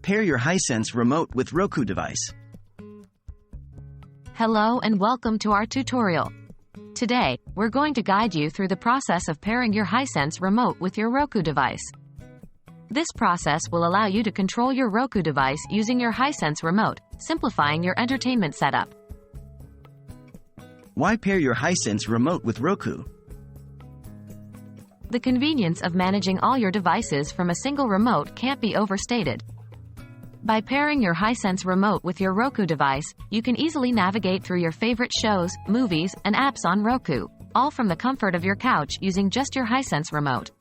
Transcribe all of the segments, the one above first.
Pair your Hisense remote with Roku device. Hello and welcome to our tutorial. Today, we're going to guide you through the process of pairing your Hisense remote with your Roku device. This process will allow you to control your Roku device using your Hisense remote, simplifying your entertainment setup. Why pair your Hisense remote with Roku? The convenience of managing all your devices from a single remote can't be overstated. By pairing your Hisense remote with your Roku device, you can easily navigate through your favorite shows, movies, and apps on Roku, all from the comfort of your couch using just your Hisense remote.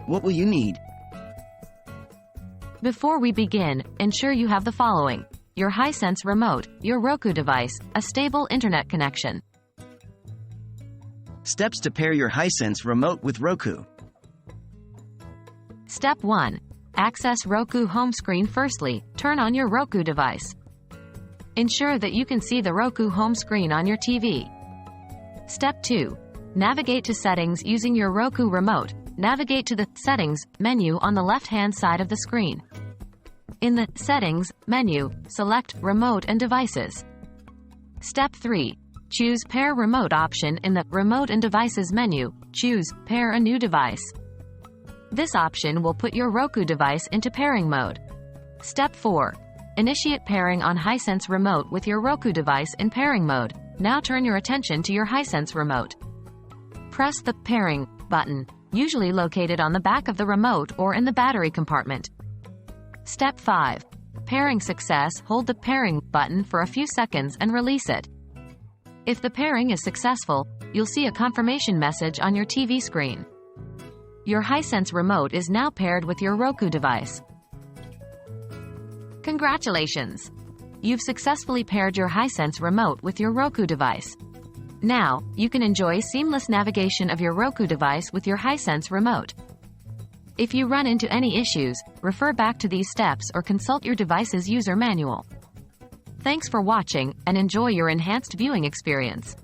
What will you need? Before we begin, ensure you have the following: your Hisense remote, your Roku device, a stable internet connection. Steps to pair your Hisense remote with Roku. Step 1. Access Roku home screen. Firstly, turn on your Roku device. Ensure that you can see the Roku home screen on your TV. Step 2. Navigate to Settings using your Roku remote. Navigate to the Settings menu on the left-hand side of the screen. In the Settings menu, select Remote and Devices. Step 3. Choose Pair Remote option in the Remote and Devices menu. Choose Pair a New Device. This option will put your Roku device into pairing mode. Step 4. Initiate pairing on Hisense remote with your Roku device in pairing mode. Now turn your attention to your Hisense remote. Press the Pairing button, usually located on the back of the remote or in the battery compartment. Step 5. Pairing success. Hold the Pairing button for a few seconds and release it. If the pairing is successful, you'll see a confirmation message on your TV screen. Your Hisense remote is now paired with your Roku device. Congratulations! You've successfully paired your Hisense remote with your Roku device. Now, you can enjoy seamless navigation of your Roku device with your Hisense remote. If you run into any issues, refer back to these steps or consult your device's user manual. Thanks for watching, and enjoy your enhanced viewing experience.